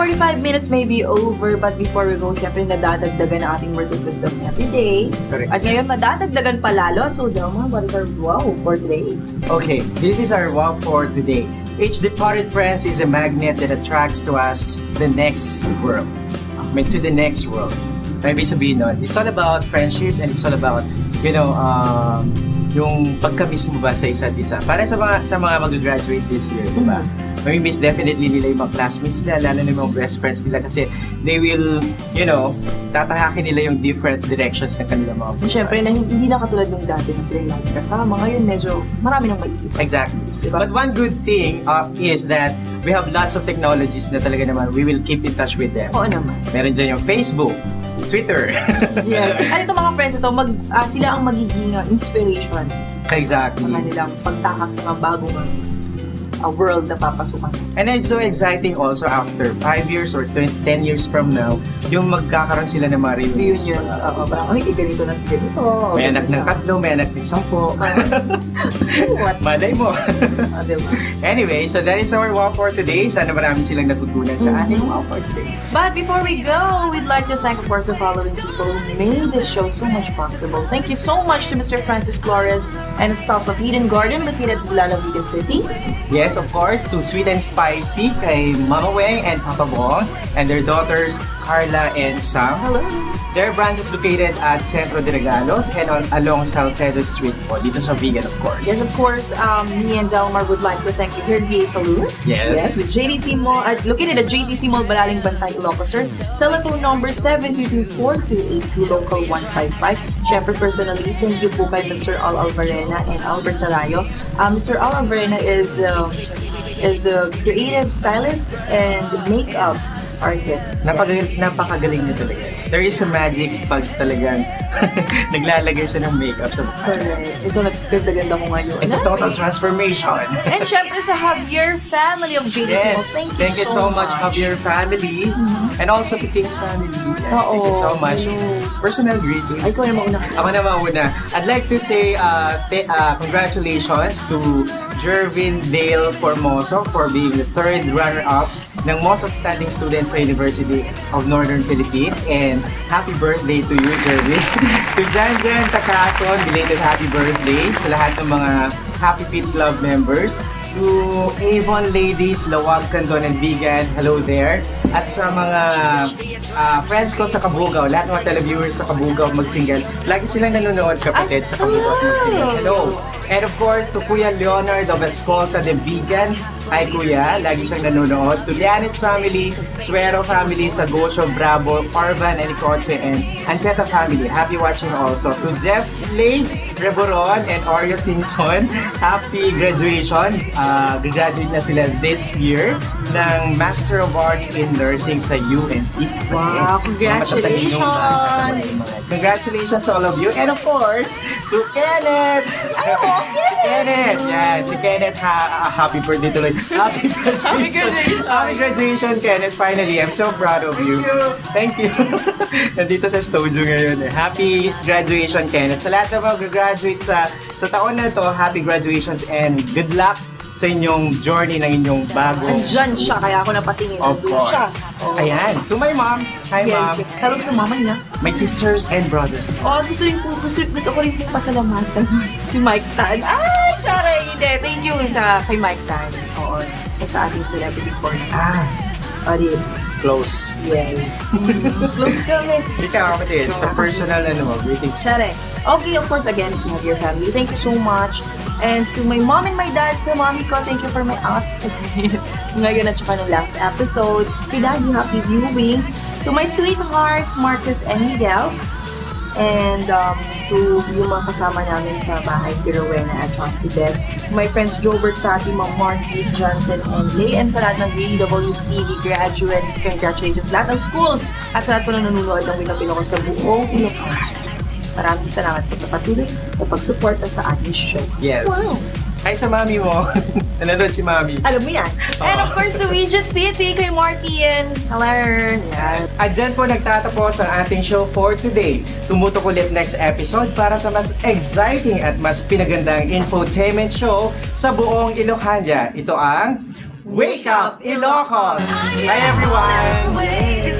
45 minutes may be over, but before we go, syempre nadadagdagan ang ating words of wisdom every day. Correct. At ngayon, madadagdagan pa lalo. So, Dama, what is our wow for today? Okay, this is our wow for today. Each departed friend is a magnet that attracts to us the next world. To the next world. Maybe sabihin nun, it's all about friendship and it's all about, yung pagka-miss mo ba sa isa't isa. Para sa mga mag-graduate this year, di ba? May-miss definitely nila yung mga classmates nila, lalo na yung mga best friends nila kasi they will, tatahakin nila yung different directions ng kanilang mga buhay. Siyempre, hindi na katulad yung dati na sila lagi kasama. Ngayon, medyo marami nang maiisip. Exactly. Diba? But one good thing is that we have lots of technologies na talaga naman we will keep in touch with them. Oo naman. Meron dyan yung Facebook, Twitter. Yes. At ito mga friends, sila ang magiging inspiration. Exactly. Sa kanilang pagtakak sa mga bagong world na papasukan. And it's so exciting also after 5 years or 10 years from now, yung magkakaroon sila ng mga reunions. Ay, ganito na si ganito. May anak ng 3, may anak ng 10. Malay mo. Diba? Anyway, so that is our wow for today. Sana marami silang natutunan sa ating wow for today. But before we go, we'd like to thank, of course, the following people who made this show so much possible. Thank you so much to Mr. Francis Flores and the staffs of Eden Garden located at Bulalo, Vegan City. Yes, of course, to Sweet and Spicy kay Mama Weng and Papa Bong and their daughters Carla and Sam. Hello. Their branch is located at Centro de Regalos and along Salcedo Street po, dito sa Vegan, of course. Yes, of course, me and Delmar would like to thank you here at VA Salud. Yes. With JDC Mall, located at JDC Mall, Balaling Bantay, Ilocos, sir. Telephone number 722-4282, local 155. Siyempre, personally, thank you po kay Mr. Al Alvarena and Albert Tarayo. Mr. Al Alvarena is the creative stylist and makeup artist. Napakagaling niya talaga. There is a magic pag talagang naglalagay siya ng makeup sa mukha. Correct. Ito, nagganda-ganda ko ngayon. It's a total transformation. And syempre sa Javier family of JDC Yes, Malls, thank you so much, Javier family. And also to King's family. Yes, thank you so much. Personal greetings. Ay, ikaw na mauna. Ako na mauna. I'd like to say congratulations to Jervin Dale Formoso for being the 3rd runner-up ng most outstanding student sa University of Northern Philippines. And happy birthday to you, Jervin. To Janjan Takason, belated happy birthday sa lahat ng mga Happy Feet Club members. To Avon Ladies, Lawag, Candon, and Vegan, hello there. At sa mga friends ko sa Kabugaw, lahat ng mga televiewers sa Kabugaw mag-single, lagi silang nanonood, kapatid, sa Kabugaw mag-single. Hello! And of course, to Kuya Leonard of Escolta de Vegan, hi Kuya, lagi siyang nanonood. To Lianis family, Suero family, Sagocio, Bravo, Orban, Elicoche, and Ancheta family, happy watching also. To Jeff Lay, Reboron, and Oreo Simpson, happy graduation. Graduate na sila this year ng Master of Arts in Nursing sa UNT. Wow, congratulations! Congratulations to all of you. And of course, to Kenneth! Kenneth! Yan, si Kenneth, happy birthday tuloy. Happy graduation! Happy graduation, Kenneth. Finally, I'm so proud of you. Thank you. Nandito sa studio ngayon. Happy graduation, Kenneth. Sa lahat na mag-graduate sa taon na to, happy graduations and good luck sa inyong journey ng inyong bago. Andyan siya, kaya ako napatingin. Of course. Ayan. To my mom. Hi, Mom. Hello sa mama niya. My sisters and brothers. Gusto ko rin po pasalamatan si Mike Tan. Ay, sorry, hindi. Thank you kay Mike Tan. Oo, sa ating celebrity corner. Adi. Close. Yay. Close kami. Ikaw, kapatid, sa personal greetings. Siyempre. Okay, of course, again, to have your family. Thank you so much. And to my mom and my dad, sa mommy ko, thank you for my outfit. Ngayon at saka ng last episode. Kay Daddy, happy viewing. To my sweethearts, Marcus and Miguel. And to yung mga kasama namin sa bahay, si Rowena at si Beth. To my friends, Jobert, Tati, Ma'am Marky, Johnson, and Lay. And sa lahat ng GWCV graduates, congratulations. Lahat ng schools at sa lahat po na nanonood ng Winapilo ko sa buong Ilocos. Maraming salamat po sa patuloy na pag-suporta sa ating show. Yes. Wow. Hi sa mami mo. Nanonood si mami. Alam mo yan. And of course, the Regent City kay Martin. Hello. Yan. At dyan po nagtatapos ang ating show for today. Tumutok ulit next episode para sa mas exciting at mas pinagandang infotainment show sa buong Ilocania. Ito ang Wake up, Ilocos! Hi everyone!